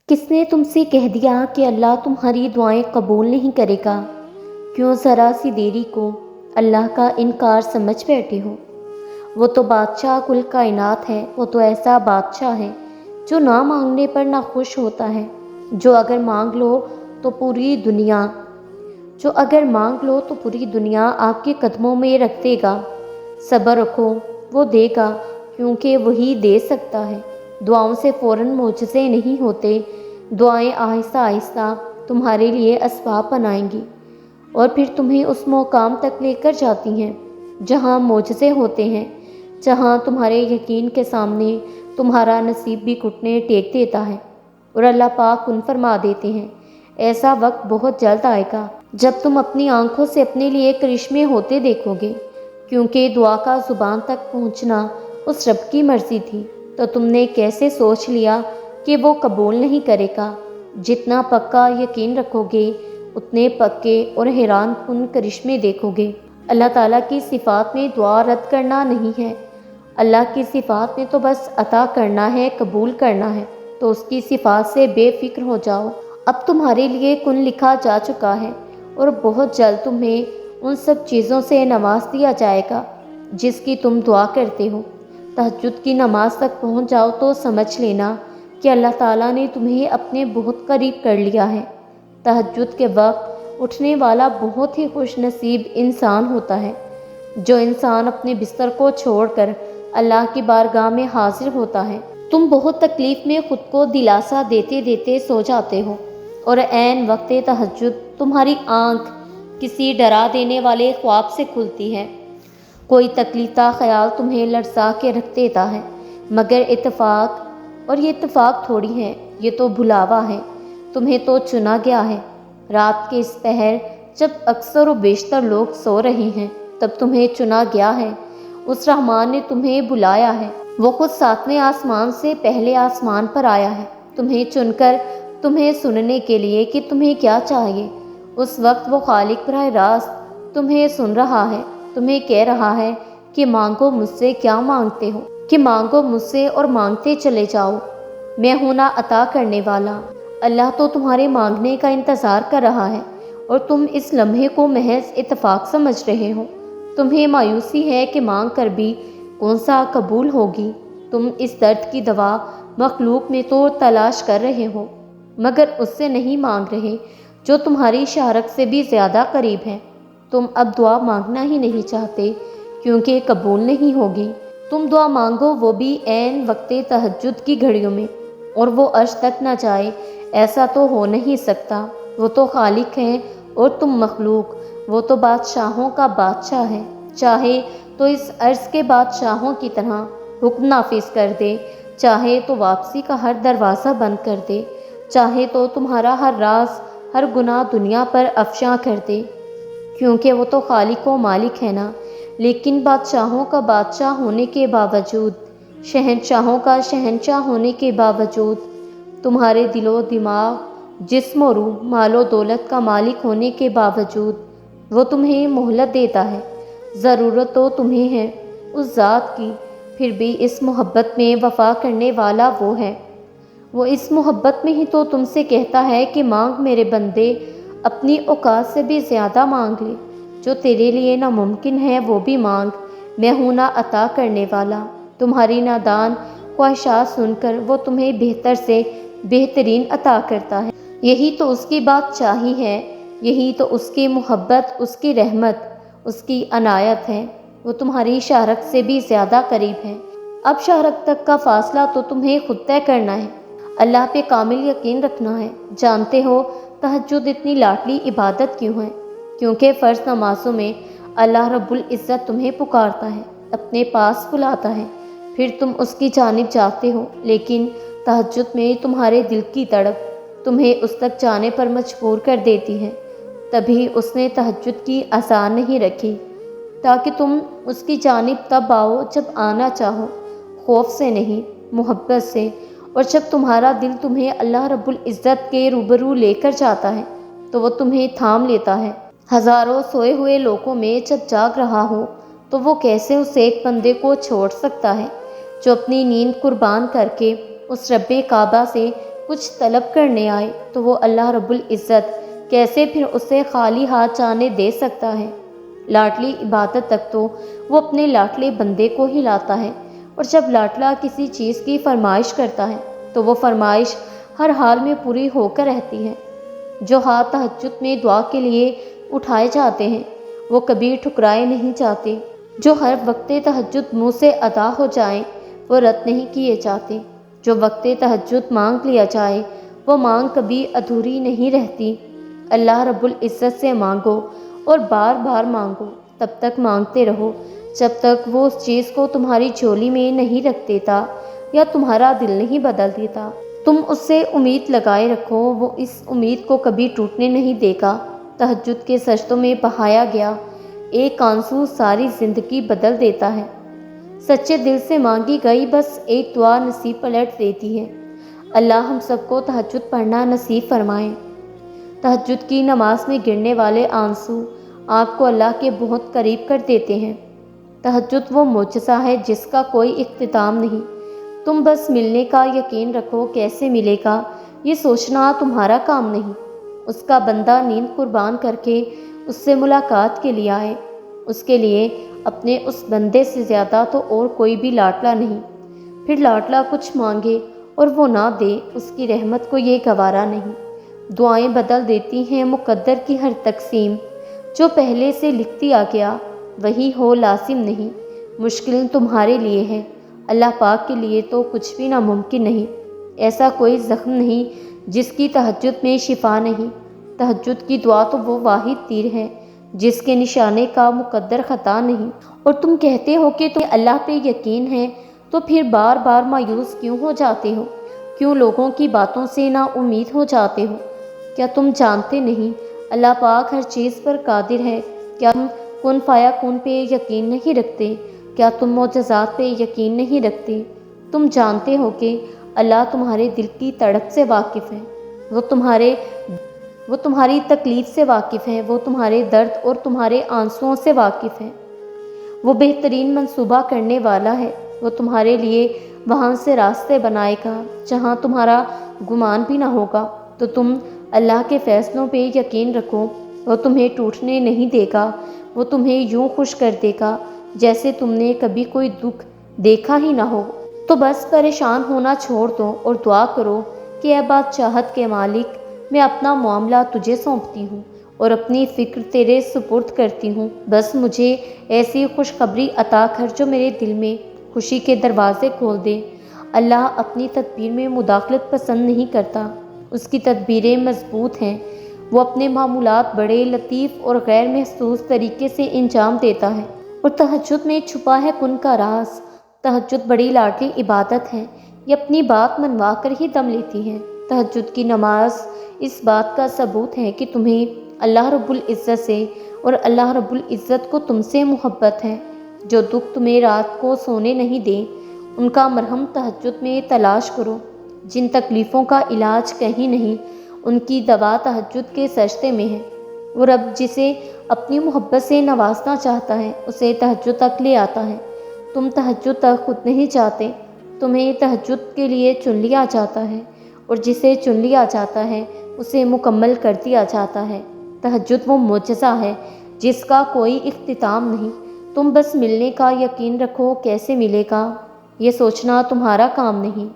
کس نے تم سے کہہ دیا کہ اللہ تمہاری دعائیں قبول نہیں کرے گا؟ کیوں ذرا سی دیری کو اللہ کا انکار سمجھ بیٹھے ہو؟ وہ تو بادشاہ کل کائنات ہے، وہ تو ایسا بادشاہ ہے جو نہ مانگنے پر نہ خوش ہوتا ہے، جو اگر مانگ لو تو پوری دنیا آپ کے قدموں میں رکھ دے گا۔ صبر رکھو، وہ دے گا، کیونکہ وہی دے سکتا ہے۔ دعاؤں سے فوراً معجزے نہیں ہوتے، دعائیں آہستہ آہستہ تمہارے لیے اسباب بنائیں گی اور پھر تمہیں اس مقام تک لے کر جاتی ہیں جہاں معجزے ہوتے ہیں، جہاں تمہارے یقین کے سامنے تمہارا نصیب بھی گھٹنے ٹیک دیتا ہے اور اللہ پاک کن فرما دیتے ہیں۔ ایسا وقت بہت جلد آئے گا جب تم اپنی آنکھوں سے اپنے لیے کرشمے ہوتے دیکھو گے، کیونکہ دعا کا زبان تک پہنچنا اس رب کی مرضی تھی، تو تم نے کیسے سوچ لیا کہ وہ قبول نہیں کرے گا؟ جتنا پکا یقین رکھو گے اتنے پکے اور حیران کن کرشمے دیکھو گے۔ اللہ تعالیٰ کی صفات میں دعا رد کرنا نہیں ہے، اللہ کی صفات میں تو بس عطا کرنا ہے، قبول کرنا ہے۔ تو اس کی صفات سے بے فکر ہو جاؤ، اب تمہارے لیے کن لکھا جا چکا ہے اور بہت جلد تمہیں ان سب چیزوں سے نواز دیا جائے گا جس کی تم دعا کرتے ہو۔ تہجد کی نماز تک پہنچ جاؤ تو سمجھ لینا کہ اللہ تعالیٰ نے تمہیں اپنے بہت قریب کر لیا ہے۔ تہجد کے وقت اٹھنے والا بہت ہی خوش نصیب انسان ہوتا ہے، جو انسان اپنے بستر کو چھوڑ کر اللہ کی بارگاہ میں حاضر ہوتا ہے۔ تم بہت تکلیف میں خود کو دلاسا دیتے دیتے سو جاتے ہو اور عین وقت تہجد تمہاری آنکھ کسی ڈرا دینے والے خواب سے کھلتی ہے۔ کوئی تکلیفہ خیال تمہیں لرزا کے رکھ دیتا ہے، مگر اتفاق، اور یہ اتفاق تھوڑی ہے، یہ تو بلاوا ہے، تمہیں تو چنا گیا ہے۔ رات کے اس پہر جب اکثر و بیشتر لوگ سو رہے ہیں تب تمہیں چنا گیا ہے، اس رحمان نے تمہیں بلایا ہے، وہ خود ساتویں آسمان سے پہلے آسمان پر آیا ہے تمہیں چن کر، تمہیں سننے کے لیے کہ تمہیں کیا چاہیے۔ اس وقت وہ خالق براہ راست تمہیں سن رہا ہے، تمہیں کہہ رہا ہے کہ مانگو مجھ سے، کیا مانگتے ہو، کہ مانگو مجھ سے اور مانگتے چلے جاؤ، میں ہوں نا عطا کرنے والا۔ اللہ تو تمہارے مانگنے کا انتظار کر رہا ہے اور تم اس لمحے کو محض اتفاق سمجھ رہے ہو۔ تمہیں مایوسی ہے کہ مانگ کر بھی کون سا قبول ہوگی۔ تم اس درد کی دوا مخلوق میں تو تلاش کر رہے ہو، مگر اس سے نہیں مانگ رہے جو تمہاری شہرت سے بھی زیادہ قریب ہے۔ تم اب دعا مانگنا ہی نہیں چاہتے کیونکہ قبول نہیں ہوگی۔ تم دعا مانگو، وہ بھی عین وقت تہجد کی گھڑیوں میں، اور وہ عرش تک نہ جائے، ایسا تو ہو نہیں سکتا۔ وہ تو خالق ہے اور تم مخلوق، وہ تو بادشاہوں کا بادشاہ ہے، چاہے تو اس عرض کے بادشاہوں کی طرح حکم نافذ کر دے، چاہے تو واپسی کا ہر دروازہ بند کر دے، چاہے تو تمہارا ہر راز، ہر گناہ دنیا پر افشاں کر دے، کیونکہ وہ تو خالق و مالک ہے نا۔ لیکن بادشاہوں کا بادشاہ ہونے کے باوجود، شہنشاہوں کا شہنشاہ ہونے کے باوجود، تمہارے دل و دماغ، جسم و روح، مال و دولت کا مالک ہونے کے باوجود وہ تمہیں مہلت دیتا ہے۔ ضرورت تو تمہیں ہے اس ذات کی، پھر بھی اس محبت میں وفا کرنے والا وہ ہے۔ وہ اس محبت میں ہی تو تم سے کہتا ہے کہ مانگ میرے بندے، اپنی اوقات سے بھی زیادہ مانگ لے، جو تیرے لیے ناممکن ہے وہ بھی مانگ، میں ہوں نا عطا کرنے والا۔ تمہاری نادان خواہشات سن کر وہ تمہیں بہتر سے بہترین عطا کرتا ہے۔ یہی تو اس کی بات چاہی ہے، یہی تو اس کی محبت، اس کی رحمت، اس کی عنایت ہے۔ وہ تمہاری شہرت سے بھی زیادہ قریب ہے۔ اب شہرت تک کا فاصلہ تو تمہیں خود طے کرنا ہے، اللہ پہ کامل یقین رکھنا ہے۔ جانتے ہو تہجد اتنی لاڈلی عبادت کیوں ہے؟ کیونکہ فرض نمازوں میں اللہ رب العزت تمہیں پکارتا ہے، اپنے پاس بلاتا ہے، پھر تم اس کی جانب جاتے ہو، لیکن تہجد میں تمہارے دل کی تڑپ تمہیں اس تک جانے پر مجبور کر دیتی ہے۔ تبھی اس نے تہجد کی اذان نہیں رکھی تاکہ تم اس کی جانب تب آؤ جب آنا چاہو، خوف سے نہیں، محبت سے، اور جب تمہارا دل تمہیں اللہ رب العزت کے روبرو لے کر جاتا ہے تو وہ تمہیں تھام لیتا ہے۔ ہزاروں سوئے ہوئے لوگوں میں جب جاگ رہا ہو تو وہ کیسے اس ایک بندے کو چھوڑ سکتا ہے جو اپنی نیند قربان کر کے اس رب کعبہ سے کچھ طلب کرنے آئے تو وہ اللہ رب العزت کیسے پھر اسے خالی ہاتھ جانے دے سکتا ہے؟ لاڈلی عبادت تک تو وہ اپنے لاڈلے بندے کو ہی لاتا ہے، اور جب لاڈلا کسی چیز کی فرمائش کرتا ہے تو وہ فرمائش ہر حال میں پوری ہو کر رہتی ہے۔ جو ہاتھ تہجد میں دعا کے لیے اٹھائے جاتے ہیں وہ کبھی ٹھکرائے نہیں جاتے۔ جو ہر وقت تہجد منہ سے ادا ہو جائیں وہ رد نہیں کیے جاتے۔ جو وقت تہجد مانگ لیا جائے وہ مانگ کبھی ادھوری نہیں رہتی۔ اللہ رب العزت سے مانگو اور بار بار مانگو، تب تک مانگتے رہو جب تک وہ اس چیز کو تمہاری جھولی میں نہیں رکھ دیتا یا تمہارا دل نہیں بدل دیتا۔ تم اس سے امید لگائے رکھو، وہ اس امید کو کبھی ٹوٹنے نہیں دے گا۔ تہجد کے سجدوں میں بہایا گیا ایک آنسو ساری زندگی بدل دیتا ہے۔ سچے دل سے مانگی گئی بس ایک دعا نصیب پلٹ دیتی ہے۔ اللہ ہم سب کو تہجد پڑھنا نصیب فرمائے۔ تہجد کی نماز میں گرنے والے آنسو آپ کو اللہ کے بہت قریب کر دیتے ہیں۔ تہجد وہ معجزہ ہے جس کا کوئی اختتام نہیں۔ تم بس ملنے کا یقین رکھو، کیسے ملے گا یہ سوچنا تمہارا کام نہیں۔ اس کا بندہ نیند قربان کر کے اس سے ملاقات کے لیے آئے، اس کے لیے اپنے اس بندے سے زیادہ تو اور کوئی بھی لاڈلا نہیں۔ پھر لاڈلا کچھ مانگے اور وہ نہ دے، اس کی رحمت کو یہ گوارا نہیں۔ دعائیں بدل دیتی ہیں مقدر کی ہر تقسیم، جو پہلے سے لکھ دیا گیا وہی ہو لازم نہیں۔ مشکل تمہارے لیے ہے، اللہ پاک کے لیے تو کچھ بھی ناممکن نہیں۔ ایسا کوئی زخم نہیں جس کی تہجد میں شفا نہیں۔ تہجد کی دعا تو وہ واحد تیر ہے جس کے نشانے کا مقدر خطا نہیں۔ اور تم کہتے ہو کہ تمہیں اللہ پہ یقین ہے، تو پھر بار بار مایوس کیوں ہو جاتے ہو؟ کیوں لوگوں کی باتوں سے نا امید ہو جاتے ہو؟ کیا تم جانتے نہیں اللہ پاک ہر چیز پر قادر ہے؟ کیا تم کن فایا کن پہ یقین نہیں رکھتے؟ کیا تم معجزات پہ یقین نہیں رکھتے؟ تم جانتے ہو کہ اللہ تمہارے دل کی تڑپ سے واقف ہے، وہ تمہاری تکلیف سے واقف ہے، وہ تمہارے درد اور تمہارے آنسوؤں سے واقف ہے۔ وہ بہترین منصوبہ کرنے والا ہے، وہ تمہارے لیے وہاں سے راستے بنائے گا جہاں تمہارا گمان بھی نہ ہوگا۔ تو تم اللہ کے فیصلوں پہ یقین رکھو، وہ تمہیں ٹوٹنے نہیں دے گا، وہ تمہیں یوں خوش کر دے گا جیسے تم نے کبھی کوئی دکھ دیکھا ہی نہ ہو۔ تو بس پریشان ہونا چھوڑ دو اور دعا کرو کہ اے بادشاہت کے مالک، میں اپنا معاملہ تجھے سونپتی ہوں اور اپنی فکر تیرے سپرد کرتی ہوں۔ بس مجھے ایسی خوشخبری عطا کر جو میرے دل میں خوشی کے دروازے کھول دے۔ اللہ اپنی تدبیر میں مداخلت پسند نہیں کرتا، اس کی تدبیریں مضبوط ہیں۔ وہ اپنے معمولات بڑے لطیف اور غیر محسوس طریقے سے انجام دیتا ہے، اور تہجد میں چھپا ہے کن کا راز۔ تہجد بڑی لاڈلی عبادت ہے، یہ اپنی بات منوا کر ہی دم لیتی ہے۔ تہجد کی نماز اس بات کا ثبوت ہے کہ تمہیں اللہ رب العزت سے اور اللہ رب العزت کو تم سے محبت ہے۔ جو دکھ تمہیں رات کو سونے نہیں دیں ان کا مرہم تہجد میں تلاش کرو۔ جن تکلیفوں کا علاج کہیں نہیں ان کی دوا تہجد کے سجدے میں ہے۔ وہ رب جسے اپنی محبت سے نوازنا چاہتا ہے اسے تہجد تک لے آتا ہے۔ تم تہجد تک خود نہیں جاتے، تمہیں تہجد کے لیے چن لیا جاتا ہے، اور جسے چن لیا جاتا ہے اسے مکمل کر دیا جاتا ہے۔ تہجد وہ معجزہ ہے جس کا کوئی اختتام نہیں۔ تم بس ملنے کا یقین رکھو، کیسے ملے گا یہ سوچنا تمہارا کام نہیں۔